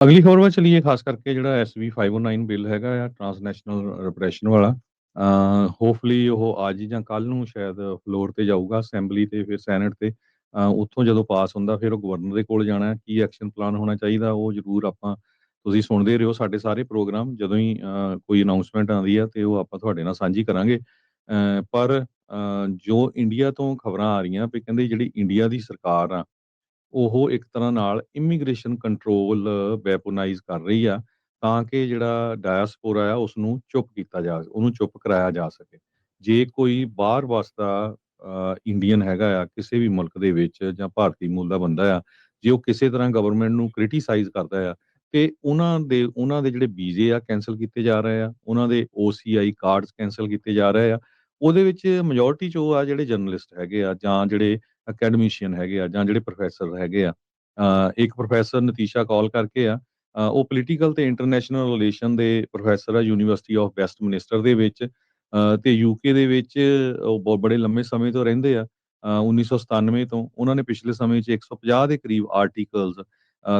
ਅਗਲੀ ਖਬਰ ਵੱਲ ਚਲੀਏ, ਖਾਸ ਕਰਕੇ ਜਿਹੜਾ ਐਸਬੀ 509 ਬਿੱਲ ਹੈਗਾ ਆ ਟਰਾਂਸਨੈਸ਼ਨਲ ਰਿਪਰੈਸ਼ਨ ਵਾਲਾ। ਹੋਪਫੁਲੀ ਉਹ ਅੱਜ ਜਾਂ ਕੱਲ ਨੂੰ ਸ਼ਾਇਦ ਫਲੋਰ ਤੇ ਜਾਊਗਾ ਅਸੈਂਬਲੀ ਤੇ ਫਿਰ ਸੈਨੇਟ ਤੇ। ਉੱਥੋਂ ਜਦੋਂ ਪਾਸ ਹੁੰਦਾ ਫਿਰ ਉਹ ਗਵਰਨਰ ਦੇ ਕੋਲ ਜਾਣਾ। ਕੀ ਐਕਸ਼ਨ ਪਲਾਨ ਹੋਣਾ ਚਾਹੀਦਾ ਉਹ ਜ਼ਰੂਰ ਆਪਾਂ ਤੁਸੀਂ ਸੁਣਦੇ ਰਹੋ ਸਾਡੇ ਸਾਰੇ ਪ੍ਰੋਗਰਾਮ। ਜਦੋਂ ਹੀ ਕੋਈ ਅਨਾਉਂਸਮੈਂਟ ਆਉਂਦੀ ਆ ਤੇ ਉਹ ਆਪਾਂ ਤੁਹਾਡੇ ਨਾਲ ਸਾਂਝੀ ਕਰਾਂਗੇ। ਪਰ ਜੋ ਇੰਡੀਆ ਤੋਂ ਖਬਰਾਂ ਆ ਰਹੀਆਂ ਵੀ ਕਹਿੰਦੇ ਜਿਹੜੀ ਇੰਡੀਆ ਦੀ ਸਰਕਾਰ ਆ ਉਹ ਇੱਕ ਤਰ੍ਹਾਂ ਨਾਲ ਇਮੀਗ੍ਰੇਸ਼ਨ ਕੰਟਰੋਲ ਵੈਪੋਨਾਈਜ਼ ਕਰ ਰਹੀ ਆ, ਤਾਂ ਕਿ ਜਿਹੜਾ ਡਾਇਸਪੋਰਾ ਆ ਉਸਨੂੰ ਚੁੱਪ ਕੀਤਾ ਜਾ ਉਹਨੂੰ ਚੁੱਪ ਕਰਾਇਆ ਜਾ ਸਕੇ। ਜੇ ਕੋਈ ਬਾਹਰ ਵਸਦਾ ਇੰਡੀਅਨ ਹੈਗਾ ਆ ਕਿਸੇ ਵੀ ਮੁਲਕ ਦੇ ਵਿੱਚ ਜਾਂ ਭਾਰਤੀ ਮੂਲ ਦਾ ਬੰਦਾ ਆ, ਜੇ ਉਹ ਕਿਸੇ ਤਰ੍ਹਾਂ ਗਵਰਨਮੈਂਟ ਨੂੰ ਕ੍ਰਿਟੀਸਾਈਜ਼ ਕਰਦਾ ਆ ਤੇ ਉਹਨਾਂ ਦੇ ਜਿਹੜੇ ਵੀਜ਼ੇ ਆ ਕੈਂਸਲ ਕੀਤੇ ਜਾ ਰਹੇ ਆ, ਉਹਨਾਂ ਦੇ OCI ਕਾਰਡਸ ਕੈਂਸਲ ਕੀਤੇ ਜਾ ਰਹੇ ਆ। ਉਹਦੇ ਵਿੱਚ ਮੈਜੋਰਟੀ 'ਚ ਉਹ ਆ ਜਿਹੜੇ ਜਰਨਲਿਸਟ ਹੈਗੇ ਆ ਜਾਂ ਜਿਹੜੇ ਅਕੈਡਮੀਸ਼ੀਅਨ ਹੈਗੇ ਆ ਜਾਂ ਜਿਹੜੇ ਪ੍ਰੋਫੈਸਰ ਹੈਗੇ ਆ। ਇੱਕ ਪ੍ਰੋਫੈਸਰ ਨਤੀਸ਼ਾ ਕੌਲ ਕਰਕੇ ਆ, ਉਹ ਪੋਲੀਟੀਕਲ ਤੇ ਇੰਟਰਨੈਸ਼ਨਲ ਰਿਲੇਸ਼ਨ ਦੇ ਪ੍ਰੋਫੈਸਰ ਆ ਯੂਨੀਵਰਸਿਟੀ ਆਫ ਵੈਸਟਮਿਨਿਸਟਰ ਦੇ ਵਿੱਚ। ਤੇ ਯੂਕੇ ਦੇ ਵਿੱਚ ਉਹ ਬੜੇ ਲੰਮੇ ਸਮੇਂ ਤੋਂ ਰਹਿੰਦੇ ਆ। 1997 ਤੋਂ ਉਹਨਾਂ ਨੇ ਪਿਛਲੇ ਸਮੇਂ 'ਚ 150 ਦੇ ਕਰੀਬ ਆਰਟੀਕਲਸ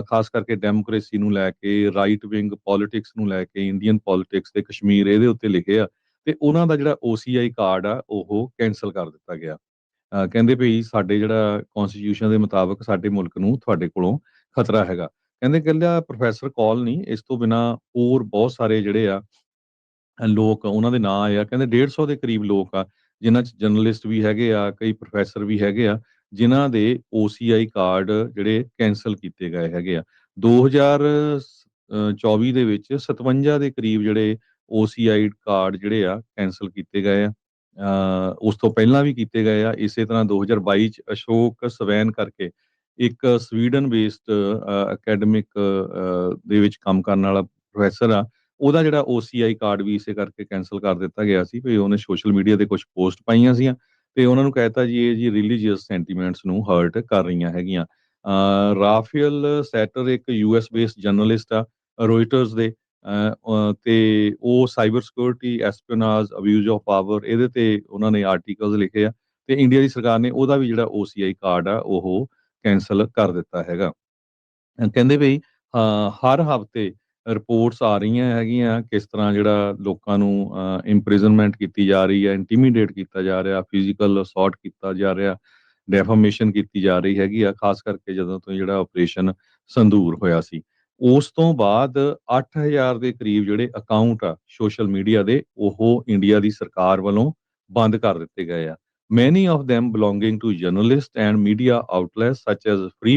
ਖਾਸ ਕਰਕੇ ਡੈਮੋਕ੍ਰੇਸੀ ਨੂੰ ਲੈ ਕੇ, ਰਾਈਟ ਵਿੰਗ ਪੋਲਿਟਿਕਸ ਨੂੰ ਲੈ ਕੇ, ਇੰਡੀਅਨ ਪੋਲਿਟਿਕਸ ਤੇ ਕਸ਼ਮੀਰ ਇਹਦੇ ਉੱਤੇ ਲਿਖੇ ਆ। ਤੇ ਉਹਨਾਂ ਦਾ ਜਿਹੜਾ OCI ਕਾਰਡ ਆ ਉਹ ਕੈਂਸਲ ਕਰ ਦਿੱਤਾ ਗਿਆ। ਕਹਿੰਦੇ ਭਈ ਸਾਡੇ ਜਿਹੜਾ ਕੌਂਸਟੀਟਿਊਸ਼ਨ ਦੇ ਮੁਤਾਬਕ ਸਾਡੇ ਮੁਲਕ ਨੂੰ ਤੁਹਾਡੇ ਕੋਲੋਂ ਖਤਰਾ ਹੈਗਾ। ਕਹਿੰਦੇ ਇਕੱਲਾ ਪ੍ਰੋਫੈਸਰ ਕੌਲ ਨਹੀਂ, ਇਸ ਤੋਂ ਬਿਨਾਂ ਹੋਰ ਬਹੁਤ ਸਾਰੇ ਜਿਹੜੇ ਆ ਲੋਕ ਉਹਨਾਂ ਦੇ ਨਾਂ ਆਏ ਆ। ਕਹਿੰਦੇ 150 ਦੇ ਕਰੀਬ ਲੋਕ ਆ, ਜਿਨ੍ਹਾਂ 'ਚ ਜਰਨਲਿਸਟ ਵੀ ਹੈਗੇ ਆ, ਕਈ ਪ੍ਰੋਫੈਸਰ ਵੀ ਹੈਗੇ ਆ, ਜਿਨ੍ਹਾਂ ਦੇ OCI ਕਾਰਡ ਜਿਹੜੇ ਕੈਂਸਲ ਕੀਤੇ ਗਏ ਹੈਗੇ ਆ। 2024 ਦੇ ਵਿੱਚ 57 ਦੇ ਕਰੀਬ ਜਿਹੜੇ OCI ਕਾਰਡ ਜਿਹੜੇ ਆ ਕੈਂਸਲ ਕੀਤੇ ਗਏ ਆ। ਉਸ ਤੋਂ ਪਹਿਲਾਂ ਵੀ ਕੀਤੇ ਗਏ ਆ। ਇਸੇ ਤਰ੍ਹਾਂ 2022 ਚ ਅਸ਼ੋਕ ਸਵੈਨ ਕਰਕੇ ਇੱਕ ਸਵੀਡਨ ਬੇਸਡ ਅਕੈਡਮਿਕ ਦੇ ਵਿੱਚ ਕੰਮ ਕਰਨ ਵਾਲਾ ਪ੍ਰੋਫੈਸਰ ਆ, ਉਹਦਾ ਜਿਹੜਾ OCI ਕਾਰਡ ਵੀ ਇਸੇ ਕਰਕੇ ਕੈਂਸਲ ਕਰ ਦਿੱਤਾ ਗਿਆ ਸੀ ਵੀ ਉਹਨੇ ਸੋਸ਼ਲ ਮੀਡੀਆ ਤੇ ਕੁਝ ਪੋਸਟ ਪਾਈਆਂ ਸੀਆਂ ਤੇ ਉਹਨਾਂ ਨੂੰ ਕਹਿਤਾ ਜੀ ਇਹ ਜੀ ਰਿਲੀਜੀਅਸ ਸੈਂਟੀਮੈਂਟਸ ਨੂੰ ਹਰਟ ਕਰ ਰਹੀਆਂ ਹੈਗੀਆਂ। ਰਾਫੇਲ ਸੈਟਰ ਇੱਕ US ਬੇਸਡ ਜਰਨਲਿਸਟ ਆ ਰੋਇਟਰਸ ਦੇ। ਤੇ ਉਹ cyber security, espionage, abuse of power ਇਹਦੇ ਤੇ ਉਹਨਾਂ ਨੇ ਆਰਟੀਕਲਸ ਲਿਖੇ ਆ ਤੇ ਇੰਡੀਆ ਦੀ ਸਰਕਾਰ ਨੇ ਉਹਦਾ ਵੀ ਜਿਹੜਾ OCI ਕਾਰਡ ਆ ਉਹ ਕੈਂਸਲ ਕਰ ਦਿੱਤਾ ਹੈਗਾ। ਕਹਿੰਦੇ ਵੀ ਹਰ ਹਫ਼ਤੇ ਰਿਪੋਰਟਸ ਆ ਰਹੀਆਂ ਹੈਗੀਆਂ ਕਿਸ ਤਰ੍ਹਾਂ ਜਿਹੜਾ ਲੋਕਾਂ ਨੂੰ ਇੰਪ੍ਰਿਜ਼ਨਮੈਂਟ ਕੀਤੀ ਜਾ ਰਹੀ ਹੈ, ਇੰਟੀਮੀਡੇਟ ਕੀਤਾ ਜਾ ਰਿਹਾ, ਫਿਜ਼ੀਕਲ ਅਸੌਲਟ ਕੀਤਾ ਜਾ ਰਿਹਾ, ਡੈਫਾਮੇਸ਼ਨ ਕੀਤੀ ਜਾ ਰਹੀ ਹੈਗੀ ਆ, ਖਾਸ ਕਰਕੇ ਜਦੋਂ ਤੋਂ ਜਿਹੜਾ ਆਪਰੇਸ਼ਨ ਸੰਦੂਰ ਹੋਇਆ ਸੀ। ਉਸ ਤੋਂ ਬਾਅਦ 8000 ਦੇ ਕਰੀਬ ਜਿਹੜੇ ਅਕਾਊਂਟ ਆ ਸੋਸ਼ਲ ਮੀਡੀਆ ਦੇ ਉਹ ਇੰਡੀਆ ਦੀ ਸਰਕਾਰ ਵੱਲੋਂ ਬੰਦ ਕਰ ਦਿੱਤੇ ਗਏ ਆ। Many of them belonging to journalists and media outlets such as Free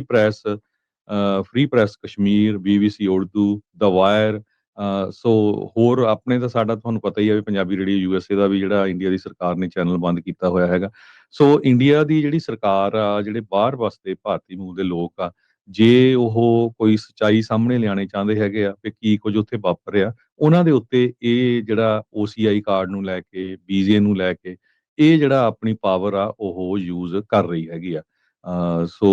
Press Kashmir, BBC Urdu, The Wire। ਸੋ ਹੋਰ ਆਪਣੇ ਤਾਂ ਸਾਡਾ ਤੁਹਾਨੂੰ ਪਤਾ ਹੀ ਹੈ ਵੀ ਪੰਜਾਬੀ ਰੇਡੀਓ USA ਦਾ ਵੀ ਜਿਹੜਾ ਇੰਡੀਆ ਦੀ ਸਰਕਾਰ ਨੇ ਚੈਨਲ ਬੰਦ ਕੀਤਾ ਹੋਇਆ ਹੈਗਾ। ਸੋ ਇੰਡੀਆ ਦੀ ਜਿਹੜੀ ਸਰਕਾਰ ਆ, ਜਿਹੜੇ ਬਾਹਰ ਵਸਦੇ ਭਾਰਤੀ ਮੂਲ ਦੇ ਲੋਕ ਆ, ਜੇ ਉਹ ਕੋਈ ਸੱਚਾਈ ਸਾਹਮਣੇ ਲਿਆਉਣੀ ਚਾਹੁੰਦੇ ਹੈਗੇ ਆ ਵੀ ਕੀ ਕੁਝ ਉੱਥੇ ਵਾਪਰਿਆ, ਉਹਨਾਂ ਦੇ ਉੱਤੇ ਇਹ ਜਿਹੜਾ OCI ਕਾਰਡ ਨੂੰ ਲੈ ਕੇ, ਵੀਜ਼ੇ ਨੂੰ ਲੈ ਕੇ ਇਹ ਜਿਹੜਾ ਆਪਣੀ ਪਾਵਰ ਆ ਉਹ ਯੂਜ਼ ਕਰ ਰਹੀ ਹੈਗੀ ਆ। ਸੋ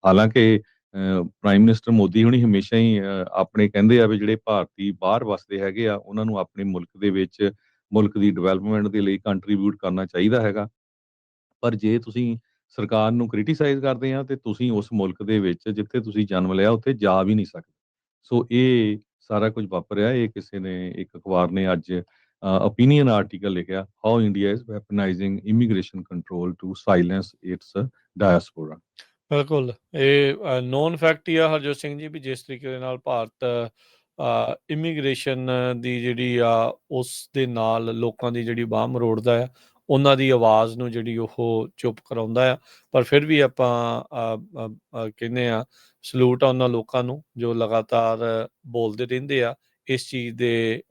ਹਾਲਾਂਕਿ ਪ੍ਰਾਈਮ ਮਿਨਿਸਟਰ ਮੋਦੀ ਹੁਣੀ ਹਮੇਸ਼ਾ ਹੀ ਆਪਣੇ ਕਹਿੰਦੇ ਆ ਵੀ ਜਿਹੜੇ ਭਾਰਤੀ ਬਾਹਰ ਵਸਦੇ ਹੈਗੇ ਆ ਉਹਨਾਂ ਨੂੰ ਆਪਣੇ ਮੁਲਕ ਦੇ ਵਿੱਚ ਮੁਲਕ ਦੀ ਡਿਵੈਲਪਮੈਂਟ ਦੇ ਲਈ ਕੰਟਰੀਬਿਊਟ ਕਰਨਾ ਚਾਹੀਦਾ ਹੈਗਾ। ਪਰ ਜੇ ਤੁਸੀਂ ਸਰਕਾਰ ਨੂੰ ਕ੍ਰਿਟੀਸਾਈਜ਼ ਕਰਦੇ ਆ ਤੇ ਤੁਸੀਂ ਉਸ ਮੁਲਕ ਦੇ ਵਿੱਚ ਜਿੱਥੇ ਤੁਸੀਂ ਜਨਮ ਲਿਆ ਉੱਥੇ ਜਾ ਵੀ ਨਹੀਂ ਸਕਦੇ। ਸੋ ਇਹ ਸਾਰਾ ਕੁਝ ਵਾਪਰਿਆ। ਇਹ ਕਿਸੇ ਨੇ ਇੱਕ ਅਖਬਾਰ ਨੇ ਅੱਜ ਓਪੀਨੀਅਨ ਆਰਟੀਕਲ ਲਿਖਿਆ, how India is weaponising immigration control to silence its diaspora. ਬਿਲਕੁਲ, ਇਹ ਨੋਨ ਫੈਕਟ ਹੀ ਆ ਹਰਜੋਤ ਸਿੰਘ ਜੀ ਵੀ ਜਿਸ ਤਰੀਕੇ ਦੇ ਨਾਲ ਭਾਰਤ ਇਮੀਗ੍ਰੇਸ਼ਨ ਦੀ ਜਿਹੜੀ ਆ ਉਸ ਦੇ ਨਾਲ ਲੋਕਾਂ ਦੀ ਜਿਹੜੀ ਬਾਂਹ ਮਰੋੜਦਾ ਆ, ਉਹਨਾਂ ਦੀ ਆਵਾਜ਼ ਨੂੰ ਜਿਹੜੀ ਉਹ ਚੁੱਪ ਕਰਾਉਂਦਾ ਆ। ਪਰ ਫਿਰ ਵੀ ਆਪਾਂ ਕਹਿੰਦੇ ਆ ਸਲੂਟ ਆ ਉਹਨਾਂ ਲੋਕਾਂ ਨੂੰ ਜੋ ਲਗਾਤਾਰ ਬੋਲਦੇ ਰਹਿੰਦੇ ਆ ਇਸ ਚੀਜ਼ ਦੇ,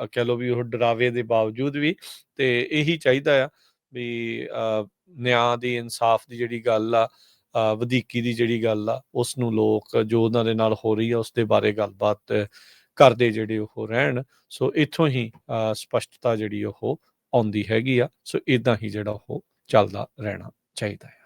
ਕਹਿ ਲਓ ਵੀ ਉਹ ਡਰਾਵੇ ਦੇ ਬਾਵਜੂਦ ਵੀ। ਤੇ ਇਹੀ ਚਾਹੀਦਾ ਆ ਵੀ ਨਿਆਂ ਦੀ, ਇਨਸਾਫ ਦੀ ਜਿਹੜੀ ਗੱਲ ਆ, ਵਧੀਕੀ ਦੀ ਜਿਹੜੀ ਗੱਲ ਆ, ਉਸ ਨੂੰ ਲੋਕ ਜੋ ਉਹਨਾਂ ਦੇ ਨਾਲ ਹੋ ਰਹੀ ਆ ਉਸ ਦੇ ਬਾਰੇ ਗੱਲਬਾਤ ਕਰਦੇ ਜਿਹੜੇ ਉਹ ਰਹਿਣ। ਸੋ ਇੱਥੋਂ ਹੀ ਸਪਸ਼ਟਤਾ ਜਿਹੜੀ ਉਹ ਆਉਂਦੀ ਹੈਗੀ ਆ। ਸੋ ਇੱਦਾਂ ਹੀ ਜਿਹੜਾ ਉਹ ਚੱਲਦਾ ਰਹਿਣਾ ਚਾਹੀਦਾ ਹੈ।